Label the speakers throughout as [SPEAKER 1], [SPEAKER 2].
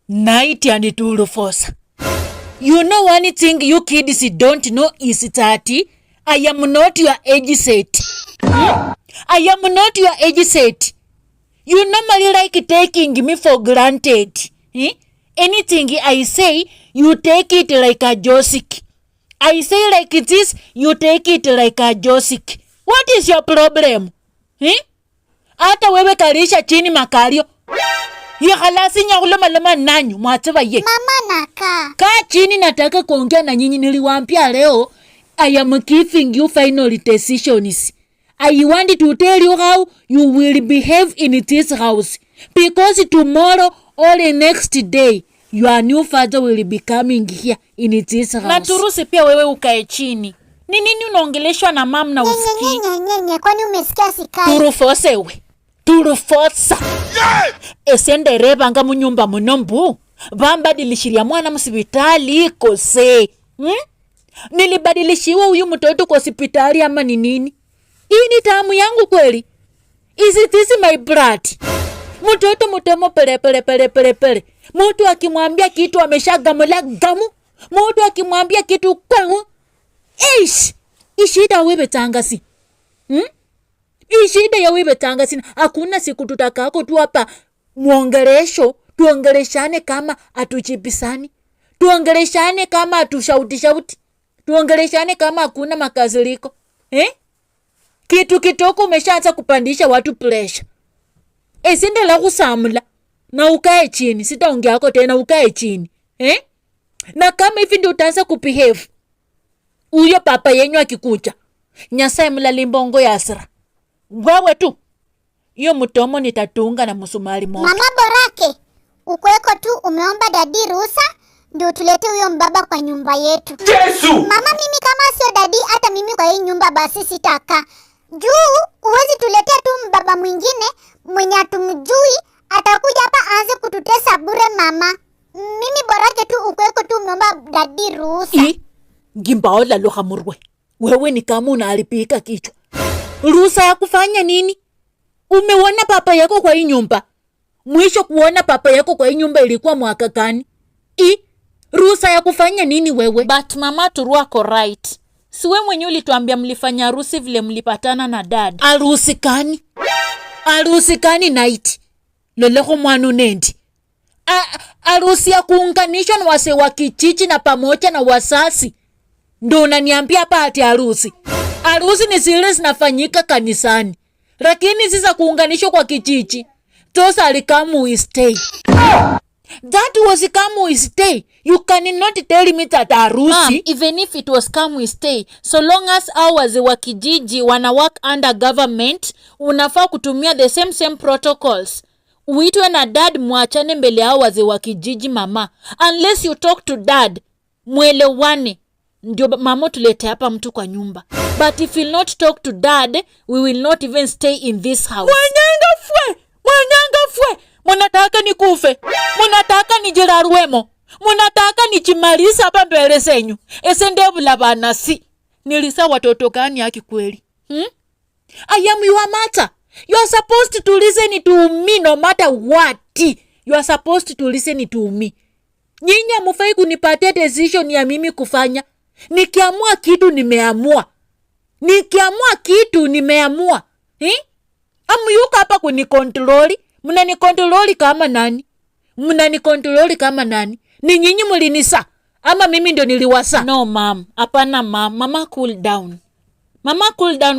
[SPEAKER 1] night and to force. You know one thing you kids don't know is that I am not your age set. I am not your age set. You normally like taking me for granted. Anything I say, you take it like a joke. I say like this, you take it like a joke. What is your problem? Ata wewe kalisha chini makario. Ya halasi nyaguloma loma nanyu mwateba ye.
[SPEAKER 2] Mama naka.
[SPEAKER 1] Kaa chini nataka kuongea na nyinyi niliwaambia leo. I am giving you final decisions. I want to tell you how you will behave in this house. Because tomorrow or the next day, your new father will be coming here in this house. Na turuhusi pia wewe ukae chini. Ni nini unaongeleshwa na mam na usikii?
[SPEAKER 2] Nye, kwani umesikia sikai?
[SPEAKER 1] Turufose we. Turufosa. Esende rebanga munyumba munombu. Bambadilishiria mwana msibitali kose. Nilibadilishiwa huyu mtoto kwa hospitali ama ni nini? Hii ni tamu yangu kweli? Is this my blood? Mtoto mutemo pele. Mtu akimwambia kitu ameshagamula gamu. Mtu akimwambia kitu kwangu. Ishida wewe tangasi. Ishida ya wewe tangasi. Hakuna siku tutakako tu hapa muongelesho. Tuongeleshane kama atuchibisani. Tuongeleshane kama atushauti. Tuongeleshane kama hakuna makaziriko. Kitu kitoko umeshaanza kupandisha watu pressure. Sinde la kusamula. Na ukae chini. Sitaongea yako tena ukae chini. Na kama hivi ndio utaanza kubehave. Uyo papa yenyu akikuja. Nyasaye mlalimbongo ya asira. Wewe tu. Iyo mtomo nitatunga na musumari moto.
[SPEAKER 2] Mama Borake. Ukweko tu umeomba dadi ruhusa ndio tulete huyo mbaba kwa nyumba yetu.
[SPEAKER 3] Yesu!
[SPEAKER 2] Mama mimi kama sio dadi hata mimi kwa hii nyumba basi sitaka. Juu uwezi tuletea tu mbaba mwingine mwenye hatumjui atakuja hapa aanze kututesa bure mama. Mimi Borake tu ukweko tu umeomba dadi ruhusa.
[SPEAKER 1] Ngimbaola loha murwe. Wewe ni kama unalipika kichwa. Ruhusa ya kufanya nini? Umeona papa yako kwa hii nyumba? Mwisho kuona papa yako kwa hii nyumba ilikuwa mwaka gani? Ruhusa ya kufanya nini wewe? But mama Turua ko right. Siwe mwenye ulituambia mlifanya harusi vile mlipatana na dad. Harusi kani night. Loleko mwanu nendi. Harusi ya kuunganishwa na wase wa kijiji na pamoja na wasasi. Ndio unaniambia hapa ati harusi. Harusi ni zile zinafanyika kanisani. Lakini sisa kuunganishwa kwa kijiji. Those are come we stay. That was come we stay. You cannot tell me that harusi. Even if it was come we stay, so long as ours wa kijiji wana work under government, unafaa kutumia the same protocols. Uitwe na dad muachane mbele ya waze wa kijiji mama. Unless you talk to dad, mwelewane. Ndio mama tulete hapa mtu kwa nyumba. But if you not talk to dad, we will not even stay in this house. Mwanyanga fwe. Munataka nikufe. Munataka nijiraruemo. Munataka nichimarisa hapa mbele zenyu. Esendebula banasi. Nilisa watoto gani haki kweli? I am your mother. You are supposed to listen to me no matter what. You are supposed to listen to me. Nyinyi hamufai kunipatia decision ya mimi kufanya. Nikiamua kitu nimeamua. Amuyuka hapa kunikontroli. Mnanikontroli kama nani? Ni nyinyi mlinisa ama mimi ndio niliwasa? No mom, hapana mom. Mama cool down.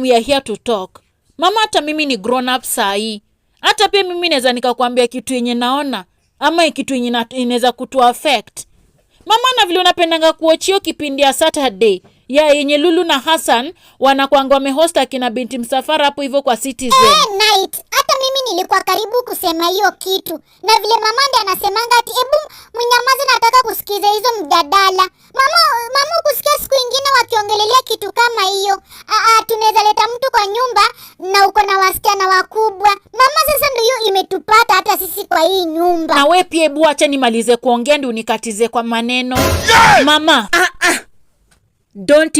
[SPEAKER 1] We are here to talk. Mama hata mimi ni grown up sahi. Hata pia mimi naweza nikakwambia kitu yenye naona ama kitu yenye inaweza kutu affect. Mama na vile unapendanga kuochio kipindi ya Saturday ya yenye Lulu na Hassan wanakuanga wamehosta kina binti msafara hapo hivyo kwa Citizen.
[SPEAKER 2] Night. Hata mimi nilikuwa karibu kusema hiyo kitu. Na vile mama ndiye anasemanga ati mnyamaze nataka kusikiza hizo mjadala. Mama kusikia siku nyingine wakiongelelea kitu kama hiyo. Tunaweza leta mtu kwa nyumba na uko na wasichana wakubwa. Mama sasa ndio imetupata hata sisi kwa hii nyumba.
[SPEAKER 1] Na wewe pia hebu acha nimalize kuongea ndio unikatize kwa maneno. Mama, Don't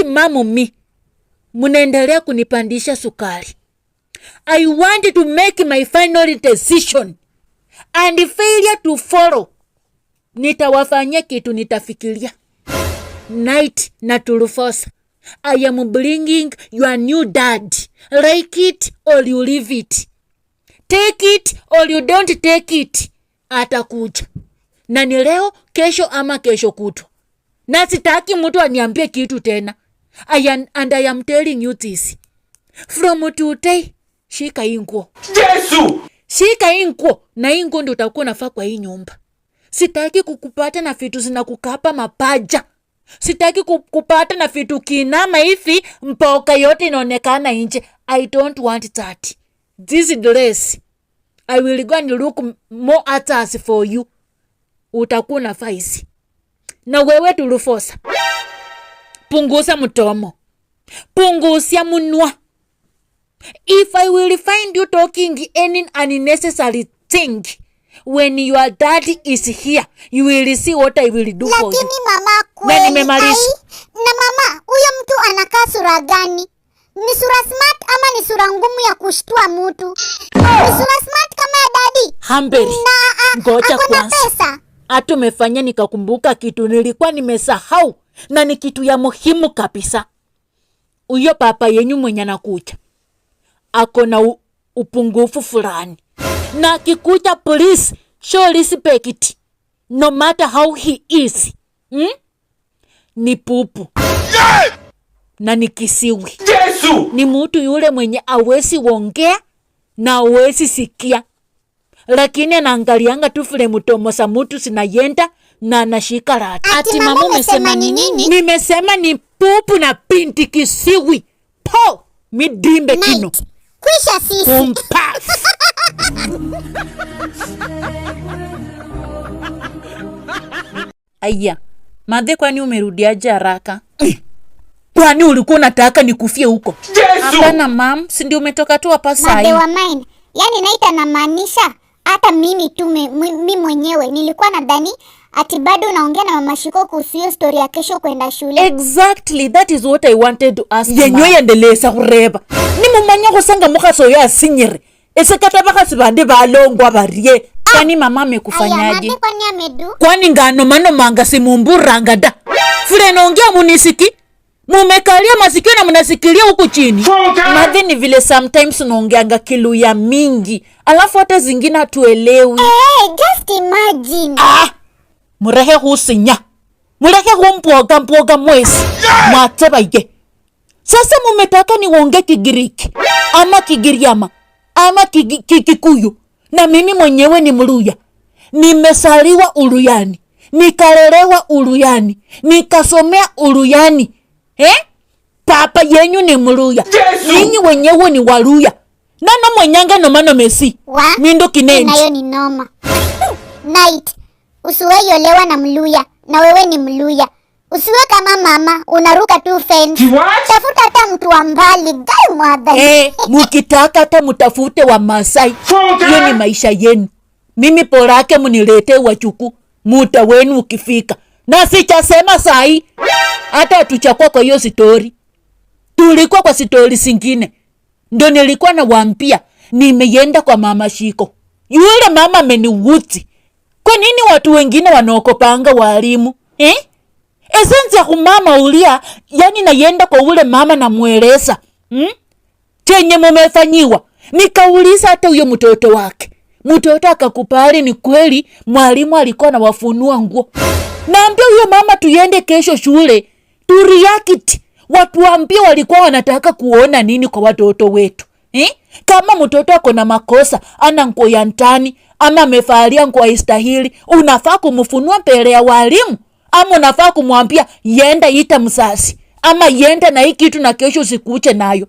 [SPEAKER 1] mamu me. Munaendelea kunipandisha sukari. I want to make my final decision. and failure to follow, nitawafanyia kitu nitafikiria. Night na Turufosa, I am bringing your new dad. Like it or you leave it. Take it or you don't take it. Atakuja. Na ni leo, kesho ama kesho kutwa. Na sitaki mtu aniambie kitu tena. And I am telling you this. From today, shika inguo.
[SPEAKER 3] Yesu!
[SPEAKER 1] Shika inguo. Na inguo ndio utakuwa nafaa kwa hii nyumba. Sitaki kukupata na vitu zinakukapa mapaja. Sitaki kupata na vitu kinama hivi mpoka yote inaonekana nje. I don't want that. This dress, I will go and look more at us for you. Utakuwa na faisi. Na wewe Turufosa, punguza mtomo. Pungusia munwa. If I will find you talking any unnecessary thing when your daddy is here, you will see what I will do for you.
[SPEAKER 2] Lakini mama kweli.
[SPEAKER 1] Na nimemaliza.
[SPEAKER 2] Na mama, huyo mtu anakaa sura gani? Ni sura smart ama ni sura ngumu ya kushtua mtu? Ni sura smart kama ya daddy?
[SPEAKER 1] Hamberi. Ngoja kwanza.
[SPEAKER 2] Pesa.
[SPEAKER 1] Hata umefanya nikakumbuka kitu nilikuwa nimesahau na ni kitu ya muhimu kabisa. Uyo papa yenyu mwenye anakuja ako na upungufu fulani. Na akikuja, please show respect no matter how he is. Ni pupu. Na ni kisiwi.
[SPEAKER 3] Yesu!
[SPEAKER 1] Ni mtu yule mwenye awezi wongea na awezi sikia. Lakini anaangalianga tu vile mtomo sa mtu sinayenda na anashika rati.
[SPEAKER 2] Ati mama umesema ni nini?
[SPEAKER 1] Nimesema ni pupu na pinti kisiwi. Po! Midimbe kino.
[SPEAKER 2] Kwisha sisi.
[SPEAKER 1] Kumpas. Aya, Madhe, kwani umerudiaje haraka? Kwani ulikuwa unataka nikufie huko?
[SPEAKER 3] Yesu!
[SPEAKER 1] Hapana mam, si ndio umetoka tu hapa sasa.
[SPEAKER 2] Madhe wa mine. Yaani naita na maanisha hata mimi tu mimi mwenyewe nilikuwa nadhani ati bado naongea na mama Shiko kuhusu hiyo story ya kesho kwenda shule.
[SPEAKER 1] Exactly, that is what I wanted to ask. Yenyo yendeleza kureba. Ni mumanya kusanga mukaso ya sinyere. Esekata bakasi bande balongwa barie. Kwani mama amekufanyaje?
[SPEAKER 2] Aya, kwani amedu?
[SPEAKER 1] Kwani ngano mano manga simumburanga da. Fule naongea munisiki. Mumekalia masikio na mnasikilia huku chini. Madhe, ni vile sometimes unaongeanga Kiluya mingi. Alafu hata zingine hatuelewi.
[SPEAKER 2] Just imagine.
[SPEAKER 1] Murehe husinya. Murehe mpoga mwezi. Mwateba ige. Sasa mumetaka niongee Kigiriki ama Kigiriama ama Kikuyu, na mimi mwenyewe ni Mluya. Nimesaliwa Uluyani, nikalelewa Uluyani, nikasomea Uluyani. Papa yenyu ni Mluya. Ninyi wenyewe ni Waluya. Nana mwenyanga no mano mesi. Mindo kinenji.
[SPEAKER 2] Nayo ni noma. Night. Usiwe yolewa na Mluya. Na wewe ni Mluya. Usiwe kama mama, unaruka tu fence. Tafuta hata mtu wa mbali, gai mwadha.
[SPEAKER 1] Mukitaka hata mutafute wa Masai. Hiyo ni maisha yenu. Mimi porake munilete wachuku. Muta wenu ukifika. Na sichasema sahi. Hata hatuchakua kwa hiyo story. Tulikuwa kwa story zingine. Ndo nilikuwa na wampia. Nimeyenda kwa mama Shiko. Yule mama ameniwuti. Kwa nini watu wengine wanaokopanga walimu? Esensi ya kumama ulia, yani nayenda kwa ule mama na mueleza. Chenye mumefanyiwa. Nikauliza hata huyo mtoto wake. Mtoto akakupali ni kweli mwalimu alikuwa na wafunua nguo. Naambia huyo mama tuyende kesho shule. Turiakiti. Watu waambia walikuwa wanataka kuona nini kwa watoto wetu. Kama mtoto ako na makosa, ana nguo ya ndani, ama amefalia nguo istahili, unafaa kumfunua mbele ya walimu. Ama unafaa kumwambia yenda ita msasi. Ama yenda na hii kitu na kesho usikuche nayo.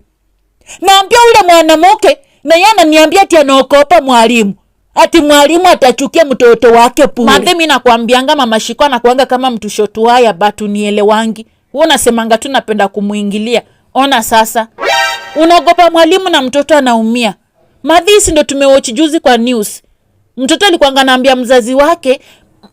[SPEAKER 1] Naambia ule mwanamuke na yeye ananiambia ati anaokopa mwalimu. Ati mwalimu atachukia mtoto wake pule. Madhe, mimi nakwambianga mama Shiko anakuanga kama mtu shotu haya batu nielewangi. Wewe unasemanga tu napenda kumuingilia. Ona sasa. Unaogopa mwalimu na mtoto anaumia. Madhe, si ndo tumewatch juzi kwa news. Mtoto alikuwa anaambia mzazi wake,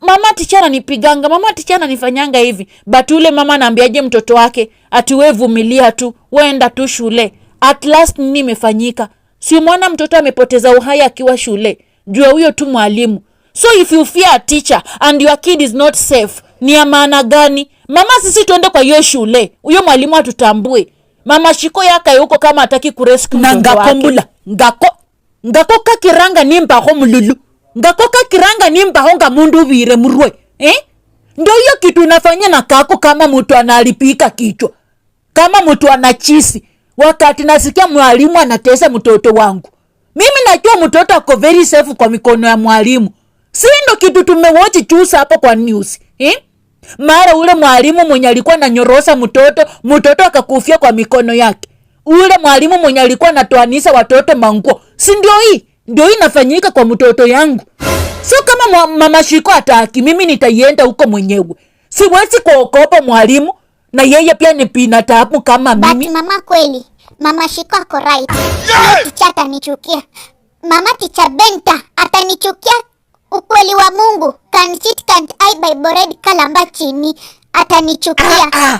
[SPEAKER 1] mama tichana nipiganga, mama tichana nifanyanga hivi. But ule mama anaambiaje mtoto wake, ati wewe vumilia tu, wenda tu shule. At last nini imefanyika? Si umeona mtoto amepoteza uhai akiwa shule. juu huyo tu mwalimu. So if you fear a teacher and your kid is not safe, ni ya maana gani? Mama, sisi tuende kwa hiyo shule, huyo mwalimu atutambue. Mama Shiko yaka yuko kama ataki kurescue mtoto wake. Ngakombula ngako kakiranga nimba ho mululu, ngako kakiranga nimba ho ngamundu vire murwe. Ndio hiyo kitu unafanya na kako kama mtu analipika kichwa, kama mtu anachisi. Wakati nasikia mwalimu anatesa mtoto wangu, mimi najua mtoto ako very safe kwa mikono ya mwalimu. Si ndo kitu tumewatch chusa hapo kwa news. Mara ule mwalimu mwenye alikuwa ananyorosa mtoto akakufia kwa mikono yake. Ule mwalimu mwenye alikuwa anatoanisha watoto manguo. Si ndio hii? Ndio hii inafanyika kwa mtoto yangu. So kama Mama Shiko ataki, mimi nitaienda huko mwenyewe. Siwezi kuokopa mwalimu na yeye pia ni binadamu kama mimi.
[SPEAKER 2] But mama, kweli Mama Shiko ako right. Ticha atanichukia. Mama Ticha Benta atanichukia. Ukweli wa Mungu, can't I Bible read kalamba chini, atanichukia.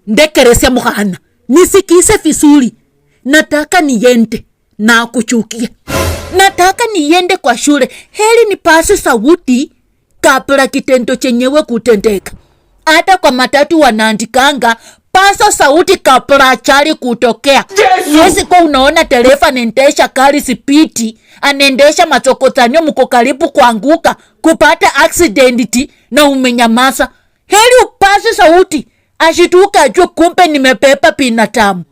[SPEAKER 1] Ndekeresia muhana, nisikise fisuri. Nataka niende na kuchukia. Nataka niende kwa shule, heri nipase sauti kabla kitendo chenyewe kutendeka. Hata kwa matatu wanaandikanga pasa sauti kabla achali kutokea. Yesi kwa unaona dereva anaendesha gari spidi, anaendesha machokotanyo, mko karibu kuanguka, kupata accident na umenyamaza. Heri upase sauti ashituka ajue kumbe nimepepa binadamu.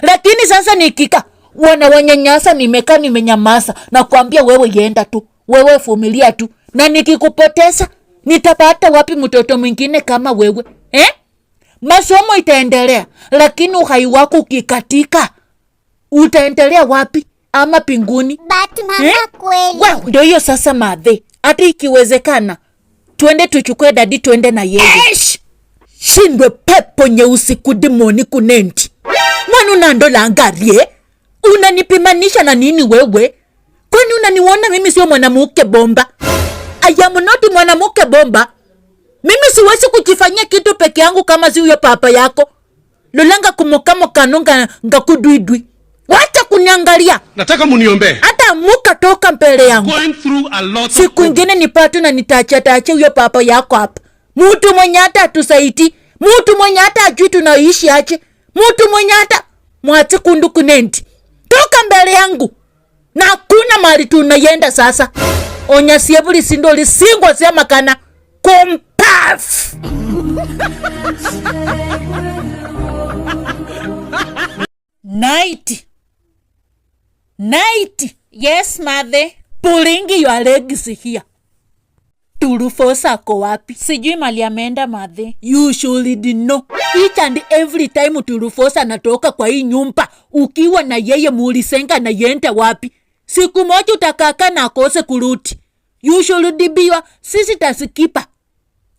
[SPEAKER 1] Lakini sasa nikika wanawanyanyasa, nimekaa nimenyamaza na kuambia wewe yenda tu, wewe vumilia tu, na nikikupoteza nitapata wapi mtoto mwingine kama wewe? Masomo itaendelea, lakini uhai wako ukikatika utaendelea wapi? Ama pinguni?
[SPEAKER 2] But mama, kweli.
[SPEAKER 1] Wow, ndio hiyo sasa madhe. Hata ikiwezekana twende tuchukue dadi twende na yeye. Shindwe pepo nyeusi kudimoni kunenti. Mwana unandola angarie. Unanipimanisha na nini wewe? Kwani unaniona mimi sio mwanamuke bomba? I am not mwanamuke bomba. Mimi siwezi kujifanyia kitu peke yangu kama si huyo papa yako. Lolanga kumokamo kanunga ngakuduidui. Wacha kuniangalia.
[SPEAKER 3] Nataka muniombe.
[SPEAKER 1] Hata muka toka mbele yangu.
[SPEAKER 3] Going through a lot of
[SPEAKER 1] siku ingine nipatu na nitacha huyo papa yako hapa. Mtu mwenye hata atusaiti. Mtu mwenye hata ajui tunaishi aje. Mtu mwenye hata mwati kunduku nenti. Toka mbele yangu. Na hakuna mali tunayenda sasa. Onya siebuli sindoli singwa sema kana. Kompaf. Night. Yes, mother. Pulling your legs here. Turufosa ako wapi? Sijui mali ameenda mother. You should know. Each and every time Turufosa natoka kwa hii nyumba, ukiwa na yeye mulisenga na yende wapi? Siku moja utakaka na akose kuruti. You should be your sister's keeper.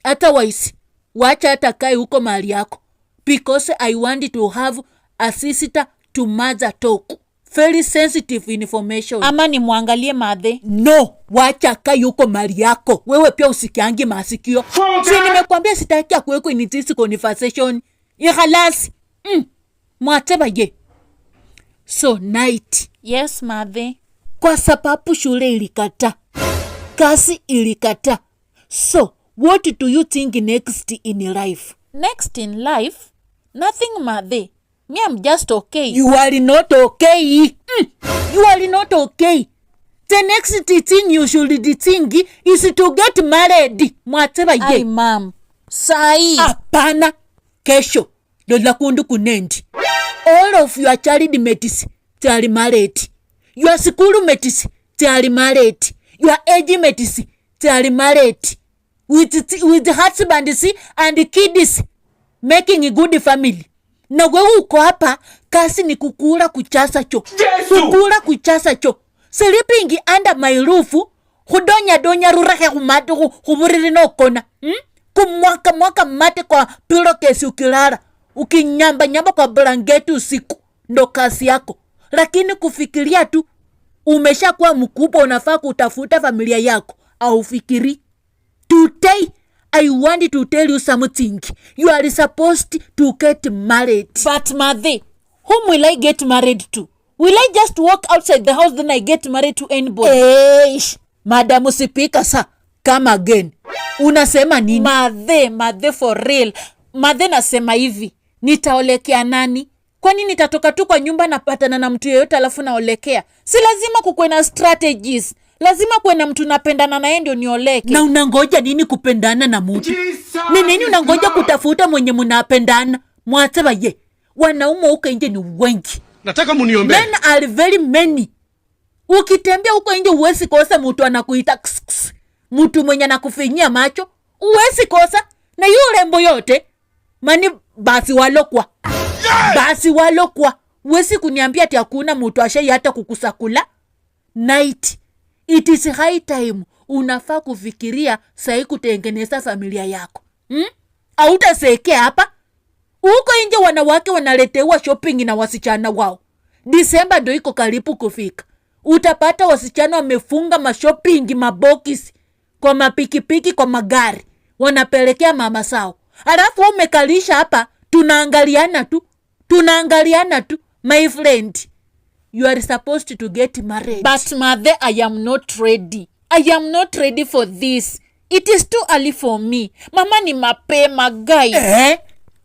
[SPEAKER 1] Otherwise, wacha atakae huko mali yako. Because I want to have a sister to mother talk. Very sensitive information. Ama ni muangalie madhe? No, wacha kai huko mali yako. Wewe pia usikiangi masikio. Si nimekuambia sitaki kuweko in this conversation. Ihalasi. Mwateba ye. So night. Yes, madhe. Kwa sababu shule ilikata. Kasi ilikata. So, what do you think next in life? Next in life? Nothing, madhe. Me, I'm just okay. You are not okay. You are not okay. The next thing you should think is to get married. Mwateba ye. Ay, ma'am. Sai. Apana. Kesho. Lola kundu kunendi. All of your child mates, they are married. Your school mates, they are married. Your age mates, they are married. With husbands and kids. Making a good family. Na wewe uko hapa kasi ni kukula kuchasa cho. Kukula kuchasa cho. Sleeping under my roof. Hudonya rurake humatu huburiri no kona. Kumwaka mate kwa pillowcase ukilala. Ukinyamba kwa blanketi usiku. Ndo kasi yako. Lakini kufikiria tu umesha kuwa mkubwa unafaa kutafuta familia yako. Au fikiri. Today I want to tell you something. You are supposed to get married. But mother, whom will I get married to? Will I just walk outside the house then I get married to anybody? Eish, Madam Sipika sa, come again. Unasema nini? Madhe for real. Madhe nasema hivi, nitaolekea nani? Kwani nitatoka tu kwa nyumba na patana na mtu yeyote alafu naolekea? Si lazima kukuwe na strategies. Lazima kuwe na mtu napendana naye ndio nioleke. Na unangoja nini kupendana na mtu? Ni nini unangoja kutafuta mwenye mnapendana? Mwateba ye. Wanaume huko nje ni wengi.
[SPEAKER 3] Nataka muniombe.
[SPEAKER 1] Men are very many. Ukitembea huko nje uwezi kosa mtu anakuita kss. Mtu mwenye anakufinyia macho uwezi kosa. Na yule rembo yote mani basi walokwa. Basi walokwa. Uwezi kuniambia ati hakuna mtu ashai hata kukusakula. Night. It is high time. Unafaa kufikiria sahi kutengeneza familia yako. Hautaseke hapa. Uko nje wanawake wanaletewa shopping na wasichana wao. Disemba ndio iko karibu kufika. Utapata wasichana wamefunga mashopping mabokisi kwa mapikipiki kwa magari. Wanapelekea mama sao. Alafu umekalisha hapa tunaangaliana tu. My friend, you are supposed to get married. But mother, I am not ready. I am not ready for this. It is too early for me. Mama ni mapema guy.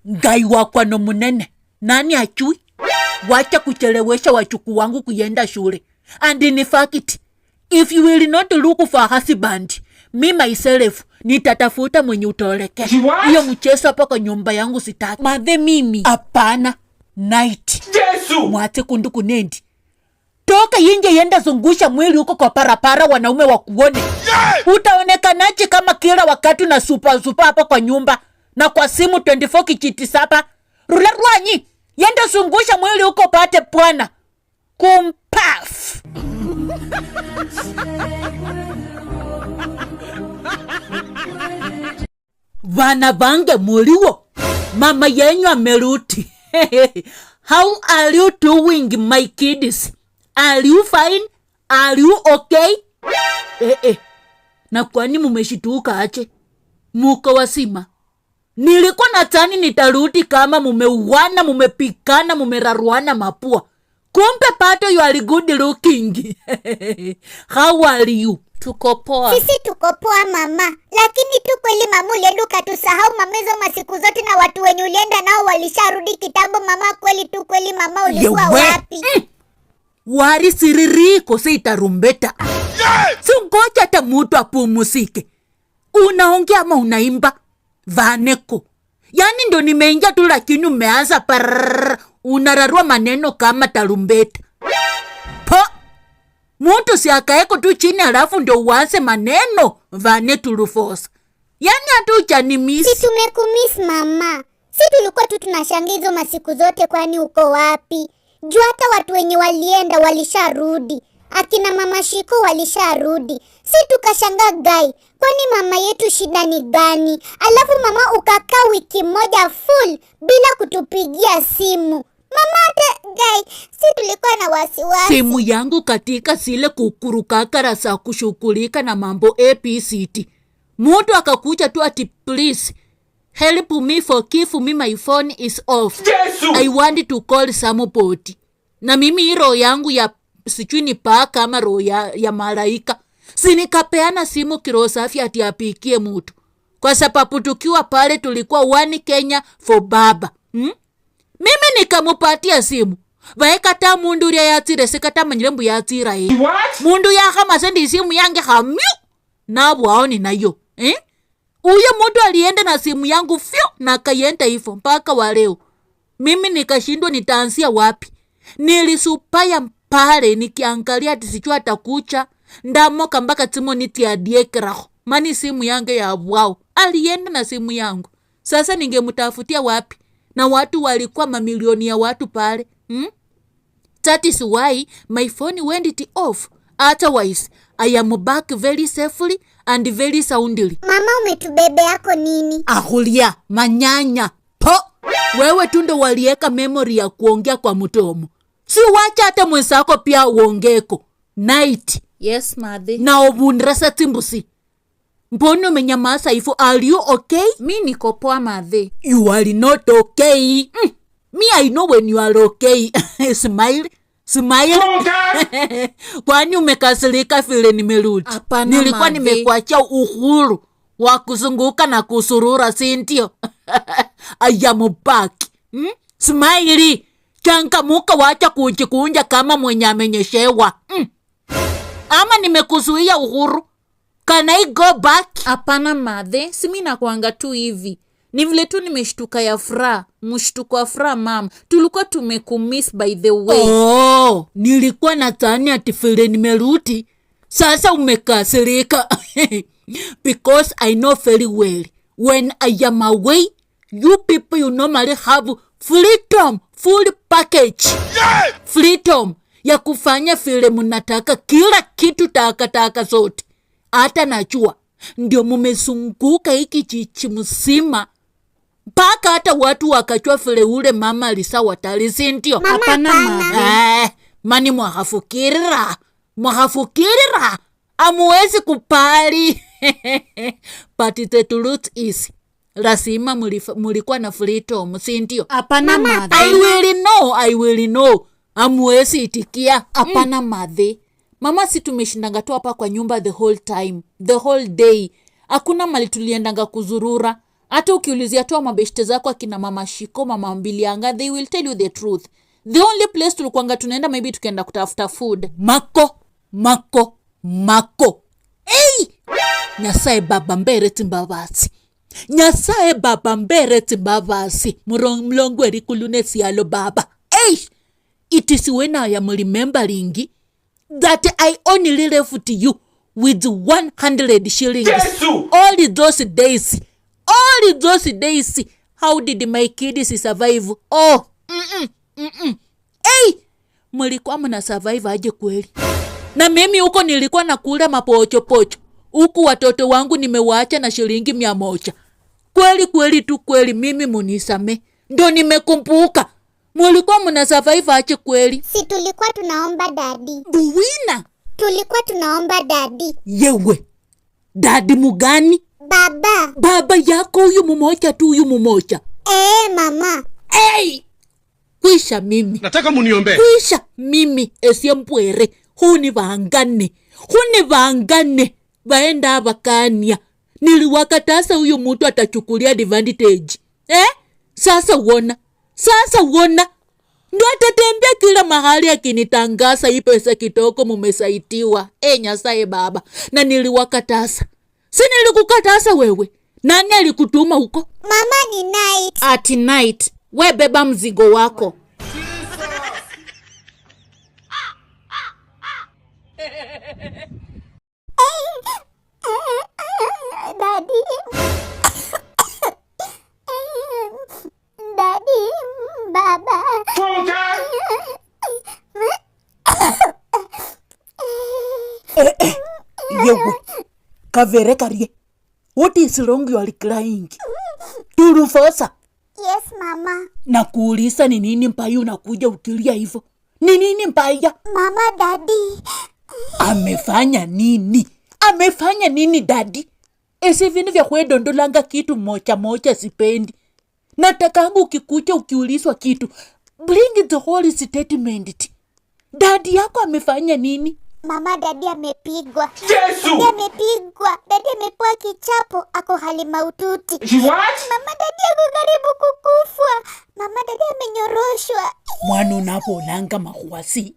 [SPEAKER 1] Gai wako no munene. Nani achui? Wacha kuchelewesha wachuku wangu kuenda shule. And in fact, if you will not look for a husband, me myself nitatafuta mwenye utoleke. Hiyo mchezo hapa kwa nyumba yangu sitaki. Madhe mimi. Hapana. Night.
[SPEAKER 3] Yesu!
[SPEAKER 1] Mwate kunduku nendi. Toka yenge yenda zungusha mwili huko kwa parapara wanaume wakuone. Utaonekanaje kama kila wakati na super hapa kwa nyumba na kwa simu 24 kichiti sapa. Rula ruanyi. Yenda zungusha mwili huko pate pwana. Kumpaf. Vana vange muliwo. Mama yenyu ameruti. How are you doing, my kids? Are you fine? Are you okay? Na kwani mumeshituka ache? Muko wasima. Nilikuwa natani nitarudi kama mumeuana, mumepikana, mumeraruana mapua. Kumbe pato you are good looking. How are you? Tuko poa.
[SPEAKER 2] Sisi tuko poa mama. Lakini tu kweli mama ulienda ukatusahau mamezo masiku zote na watu wenye ulienda nao walisharudi kitambo mama. Kweli mama ulikuwa wapi?
[SPEAKER 1] Wari siririko sita rumbeta. Sungoja hata mtu apumusike. Unaongea ama unaimba? Vaneko. Yani ndo nimeingia tu lakini umeanza parrrr. Unararua maneno kama tarumbeta. Mtu si akaeko tu chini alafu ndo uanze maneno. Vane turufosa. Yani hatu uchanimisi.
[SPEAKER 2] Si tumekumiss mama. Si tulikuwa tu tunashangizo masiku zote kwani uko wapi? Juu hata watu wenye walienda walisharudi. Akina mama Shiko walisharudi. Si tukashangaa gai. Kwani mama yetu shida ni gani? Alafu mama ukakaa wiki moja full bila kutupigia simu. Mama hata gai, si tulikuwa na wasiwasi.
[SPEAKER 1] Simu yangu katika sile kukurukakara sa kushukulika na mambo APCT. Mtu akakuja tu ati please help me, forgive me, my phone is off.
[SPEAKER 3] Yesu!
[SPEAKER 1] I want to call somebody. Na mimi roho yangu ya sijui ni paka ama roho ya malaika. Sinikapeana simu kiroho safi ati apikie mtu. Kwa sababu tukiwa pale tulikuwa one Kenya for baba. Mimi nikamupatia simu. Vaekata mundu ria yatire sekata manyilembu yatira mundu ya kama sendi simu yange hamyu. Na waoni na yo. Uyo mtu alienda na simu yangu fyo na kayenda hivyo mpaka wa leo. Mimi nikashindwa nitaanzia wapi. Nilisupaya mpale nikiangalia ati sijui atakucha. Ndamoka mpaka timu nitiadie kiraho. Mani simu yange ya wao. Alienda na simu yangu. Sasa ningemutafutia wapi? Na watu walikuwa mamilioni ya watu pale. That is why my phone went it off. Otherwise, I am back very safely and very soundly.
[SPEAKER 2] Mama umetubebe yako nini?
[SPEAKER 1] Ahulia, manyanya. Wewe tundo walieka memory ya kuongea kwa mtomo. Si wacha hata mwenzako pia uongeko. Night.
[SPEAKER 4] Yes, mother.
[SPEAKER 1] Na obundrasa timbusi. Mbono menyamasa ifu, are you okay?
[SPEAKER 4] Mi niko poa mother.
[SPEAKER 1] You are not okay. Me, I know when you are okay. Smile. Smile. Kwani umekasirika vile nimerudi?
[SPEAKER 4] Hapana,
[SPEAKER 1] Nilikuwa
[SPEAKER 4] Madhe.
[SPEAKER 1] nimekuachia uhuru wa kuzunguka na kusurura, si ndio? I am back. Smile. Changamuka, wacha kujikunja kama mwenye amenyeshewa. Ama nimekuzuia uhuru? Can I go back?
[SPEAKER 4] Hapana Madhe, si mimi nakuanga tu hivi. Ni vile tu nimeshtuka ya furaha. Mshtuko wa furaha mama. Tulikuwa tumekumiss by the way.
[SPEAKER 1] Oh, nilikuwa nadhani ati vile nimerudi sasa umekasirika. Because I know very well when I am away, you people you normally have freedom, full package. Freedom ya kufanya vile mnataka, kila kitu, taka zote. Hata najua ndio mumezunguka hiki chichi mzima mpaka hata watu wakachua vile ule mama alisawatali, si ndio?
[SPEAKER 4] Hapana Madhe.
[SPEAKER 1] Mani mwahafukirira amuwezi kupali. But the truth is lazima mulikuwa na freedom, si ndio?
[SPEAKER 4] Hapana Madhe.
[SPEAKER 1] I will know. Amuwezi itikia.
[SPEAKER 4] Hapana Madhe. Mama, si tumeshindanga tu hapa kwa nyumba the whole time, the whole day. Hakuna mali tuliendanga kuzurura. Hata ukiulizia tu mabeshte zako akina mama Shiko, mama Mbilianga, they will tell you the truth. The only place tulikuanga tunaenda maybe tukaenda kutafuta food.
[SPEAKER 1] Mako. Hey! Nyasaye baba mbere timbabasi. Mlongo erikulune siyalo baba. Hey! It is when I am remembering that I only left you with 100 shillings.
[SPEAKER 3] Jesus!
[SPEAKER 1] All those days, how did my kids survive? Oh, Hey, mlikuwa mna survive aje kweli? Na mimi huko nilikuwa nakula mapocho. Huku watoto wangu nimewaacha na shilingi 100. Kweli mimi munisame. Ndio nimekumbuka. Mlikuwa mna survive aje kweli?
[SPEAKER 2] Si tulikuwa tunaomba dadi.
[SPEAKER 1] Buwina.
[SPEAKER 2] Tulikuwa tunaomba dadi.
[SPEAKER 1] Yewe. Dadi mugani?
[SPEAKER 2] Baba
[SPEAKER 1] yako huyu mmoja.
[SPEAKER 2] Mama.
[SPEAKER 1] Hey! Kwisha mimi.
[SPEAKER 3] Nataka muniombe.
[SPEAKER 1] Kwisha mimi esiempwere. Huni vangane. Vaenda abakania. Niliwakatasa huyu mtu atachukulia advantage. Sasa uona. Ndio atatembea kila mahali akinitangasa hii pesa kitoko mumesaitiwa. Nyasaye baba. Na niliwakatasa. Si nilikukatasa wewe? Nani alikutuma huko?
[SPEAKER 2] Mama ni Night.
[SPEAKER 4] At night. We beba mzigo wako.
[SPEAKER 2] Dadi, baba.
[SPEAKER 1] Yewe. Kavere karie. What is wrong you are crying? Turufosa.
[SPEAKER 2] Yes, mama.
[SPEAKER 1] Nakuuliza ni nini mbaya unakuja ukilia hivyo? Ni nini mbaya?
[SPEAKER 2] Mama, dadi.
[SPEAKER 1] Amefanya nini dadi? Esi vini vya kwedondolanga kitu mocha sipendi. Natakangu ukikuja ukiulizwa kitu, bring the whole statement. Dadi yako amefanya nini?
[SPEAKER 2] Mama, dadi amepigwa.
[SPEAKER 3] Yesu!
[SPEAKER 2] Dadi amepewa kichapo, ako hali mahututi.
[SPEAKER 3] What?
[SPEAKER 2] Mama, dadi ako karibu kukufwa. Mama, dadi amenyoroshwa.
[SPEAKER 1] Mwana unapolanga mahuasi.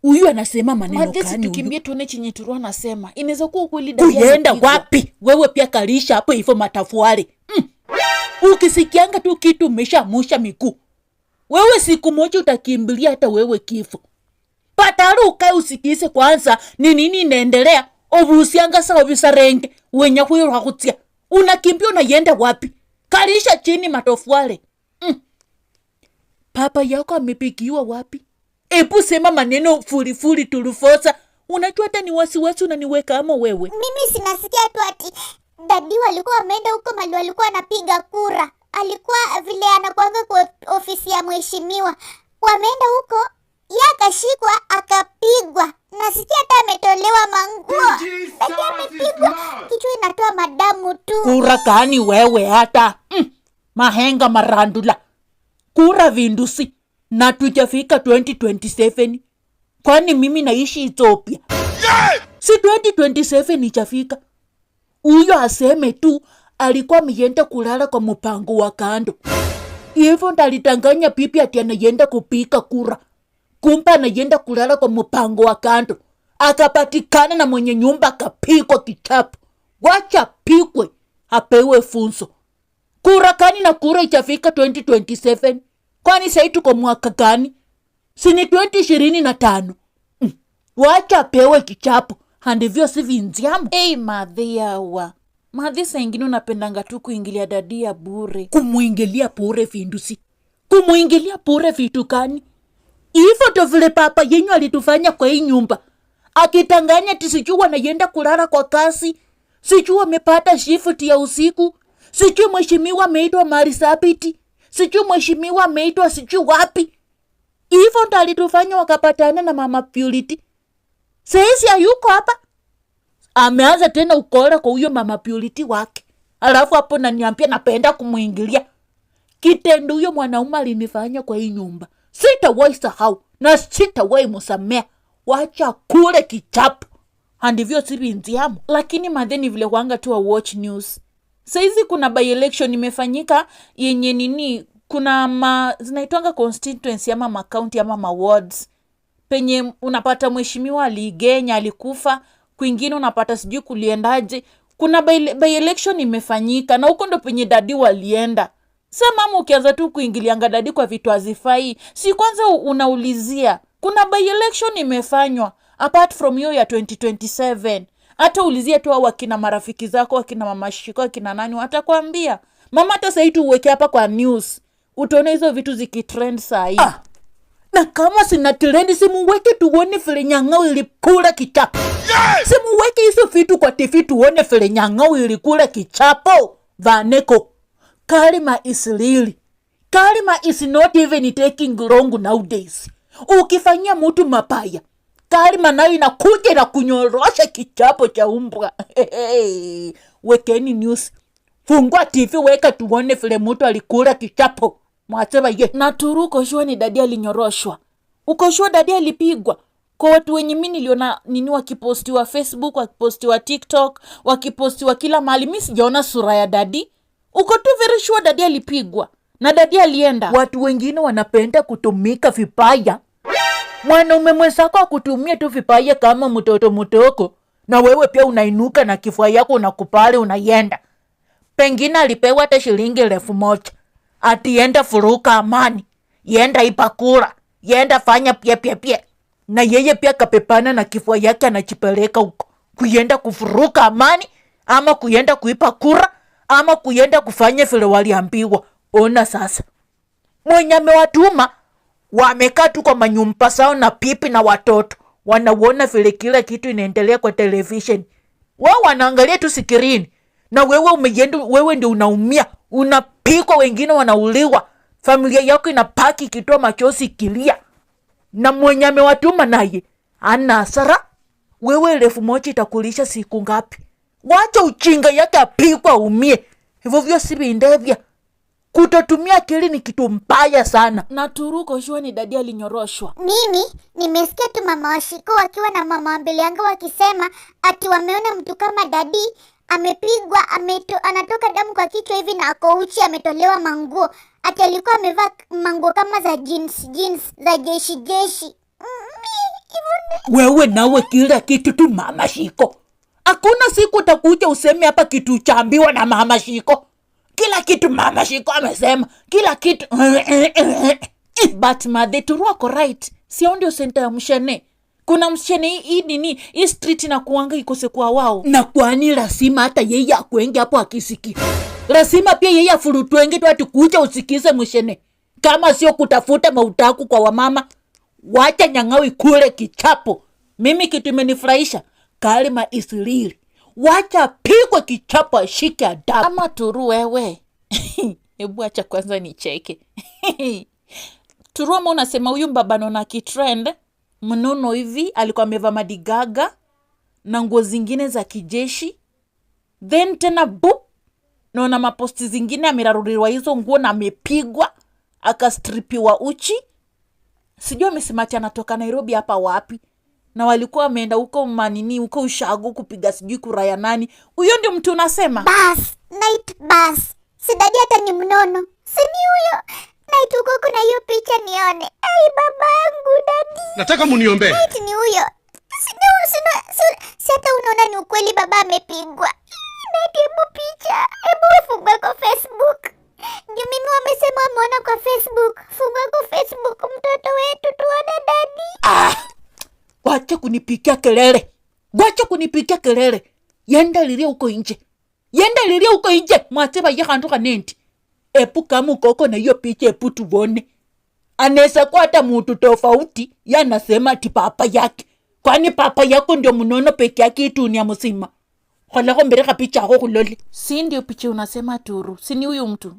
[SPEAKER 1] Huyu anasema maneno
[SPEAKER 4] Madhe,
[SPEAKER 1] gani?
[SPEAKER 4] tukimbie tuone chenye Turu anasema. Inaweza kuwa kweli dadi.
[SPEAKER 1] Uenda wapi? Wewe pia kalisha hapo hivyo matafuari. Ukisikianga tu kitu umeshamusha miguu. Wewe siku moja utakimbilia hata wewe kifo. Pataru ukae usikize kwanza ni nini inaendelea. Obusianga sawa bisarenge wenya huyo hakutia. Unakimbia unaienda wapi? Kalisha chini matofuare. Papa yako amepigiwa wapi? Ebu sema maneno furi Turufosa. Unajua hata ni wasiwasi unaniweka ama wewe?
[SPEAKER 2] Mimi sinasikia tu ati dadi walikuwa wameenda huko mali walikuwa anapiga kura. Alikuwa vile anakuanga kwa ofisi ya mheshimiwa. Wameenda huko, yeye akashikwa akapigwa. Nasikia hata ametolewa manguo. Dadi amepigwa. Kichwa inatoa madamu tu.
[SPEAKER 1] Kura kani wewe hata? Mahenga marandula. Kura vindusi. Na tujafika 2027. Kwani mimi naishi Ethiopia? Si 2027 ichafika. Huyo aseme tu alikuwa ameenda kulala kwa mpango wa kando. Hivyo ndalitanganya pipi ati anaenda kupika kura. Kumpa anaenda kulala kwa mpango wa kando. Akapatikana na mwenye nyumba akapigwa kichapo. Wacha pikwe, apewe funzo. Kura kani na kura ichafika 2027? Kwani sasa tuko mwaka gani? Si ni 2025. Wacha apewe kichapo. Handivyo si vinziamu.
[SPEAKER 4] Madhi yawa. Madhi saa ingine unapendanga tu kuingilia dadia bure.
[SPEAKER 1] Kumuingilia bure vindusi. Kumuingilia bure vitu kani? Hivyo ndo vile papa yenyu alitufanya kwa hii nyumba. Akitanganya tisijui wanayenda kulala kwa kasi. Sijui wamepata shift ya usiku. Sijui mheshimiwa ameitwa Marisabiti. Sijui mheshimiwa ameitwa sijui wapi. Hivyo ndo alitufanya wakapatana na mama Purity. Sasa hayuko hapa. Ameanza tena ukora kwa huyo mama Purity wake. Alafu hapo naniambia napenda kumuingilia. Kitendo huyo mwanaume alinifanya kwa hii nyumba. Sitawahi sahau na sitawahi msamea. Wacha kule kichapo. Handivyo si vinziamu.
[SPEAKER 4] Lakini madheni vile wanga tu wa watch news. Saizi kuna by-election imefanyika yenye nini, kuna zinaitwanga constituency ama ma-county ama ma-wards. Penye unapata mheshimiwa aligenya, alikufa, kwingine unapata sijui kuliendaje. Kuna by-election imefanyika na huko ndo penye dadi walienda. Sasa mama ukianza tu kuingilianga dadi kwa vitu hazifai, si kwanza unaulizia. Kuna by-election imefanywa apart from hiyo ya 2027. Hata ulizia tu wakina marafiki zako, wakina mama Shiko, wakina nani watakwambia. Mama hata sasa tu uweke hapa kwa news. Utaona hizo vitu zikitrend saa hii.
[SPEAKER 1] Na kama sina trend simuweke tuone vile Nyang'au ilikula kichapo. Simuweke hizo vitu kwa TV tuone vile Nyang'au ilikula kichapo. Vaneko. Kalima is really. Kalima is not even taking long nowadays. Ukifanyia mtu mapaya, Kalima nayo inakuja na kunyorosha kichapo cha umbwa. Wekeni news. Fungua TV weka tuone vile mtu alikula kichapo. Mwasema ye.
[SPEAKER 4] Na Turu uko shua ni dadi alinyoroshwa. Uko shua dadi alipigwa. Kwa watu wenye mimi niliona nini wakipostiwa Facebook, wakipostiwa TikTok, wakipostiwa kila mahali, mimi sijaona sura ya dadi. Uko tu very sure dadi alipigwa. Na dadi alienda.
[SPEAKER 1] Watu wengine wanapenda kutumika vibaya. Mwanaume mwenzako akutumia tu vibaya kama mtoto mtoko. Na wewe pia unainuka na kifua yako unakupale unayenda. Pengine alipewa hata shilingi 1,000. Atienda furuka amani. Yenda ipakura. Yenda fanya pia. Na yeye pia kapepana na kifua yake anachipeleka huko. Kuyenda kufuruka amani. Ama kuyenda kuipa kura. Ama kuyenda kufanya vile waliambiwa. Ona sasa. Mwenye amewatuma wamekaa tu kwa manyumba sao na pipi na watoto. Wanaona vile kila kitu inaendelea kwa television. Wao wanaangalia tu sikirini. Na wewe ndio unaumia. Unapikwa, wengine wanauliwa. Familia yako inapaki kitoa machozi kilia. Na mwenye amewatuma naye ana hasara. Wewe 1,000 itakulisha siku ngapi? Wacha uchinga yake apikwa umie. Hivyo vyo si vindevya. Kutotumia akili ni kitu mbaya sana.
[SPEAKER 4] Na Turu uko shua ni dadi alinyoroshwa.
[SPEAKER 2] Mimi nimesikia tu mama Washiko wakiwa na mama mbele yangu wakisema ati wameona mtu kama dadi amepigwa, anatoka damu kwa kichwa hivi na ako uchi, ametolewa manguo. Ati alikuwa amevaa manguo kama za jeans za jeshi.
[SPEAKER 1] Wewe nawe kila kitu tu mama Shiko. Hakuna siku utakuja useme hapa kitu chaambiwa na mama Shiko. Kila kitu mama Shiko amesema. Kila kitu.
[SPEAKER 4] But madhe Turu wako right. Sio ndio center ya mshene. Kuna mshene hii street na kuanga ikose kwa wao.
[SPEAKER 1] Na kwani lazima hata yeye akuenge hapo akisikia. Lazima pia yeye afurutwenge tu ati kuja usikize mshene. Kama sio kutafuta mautaku kwa wamama. Wacha Nyang'au ikule kichapo. Mimi kitu imenifurahisha. Kalima isirili. Wacha pigwe kichapo ashike adabu.
[SPEAKER 4] Ama Turu wewe. Hebu acha kwanza nicheke. Turu ama unasema huyu mbabano na kitrend mnono hivi alikuwa amevaa madigaga na nguo zingine za kijeshi. Then tena naona maposti zingine ameraruriwa hizo nguo na amepigwa akastripiwa uchi. Sijui amesimati anatoka Nairobi hapa wapi. Na walikuwa wameenda huko manini, huko ushago kupiga sijui kura ya nani. Huyo ndio mtu unasema?
[SPEAKER 2] Bas, Night bas. Si dadi hata ni mnono. Si ni huyo. Night uko kuna hiyo picha nione. Ai babangu dadi.
[SPEAKER 3] Nataka muniombee.
[SPEAKER 2] Night ni huyo. Si hata unaona ni ukweli baba amepigwa. Night hebu picha. Hebu fungua kwa Facebook. Ndio mimi wamesema wameona kwa Facebook. Fungua kwa Facebook mtoto wetu tuone dadi.
[SPEAKER 4] Wacha kunipikia kelele. Wacha kunipikia kelele. Yenda liria huko nje. Yenda liria huko nje. Mwateba yakantoka nenti. Epu kama ukoko na hiyo picha epu tuone. Anaweza kuwa hata mtu tofauti yanasema ati papa yake. Kwani papa yako ndio mnono peke yake dunia mzima. Kwa lako mbele picha yako kulole. Si ndio picha unasema Turu. Si ni huyu mtu.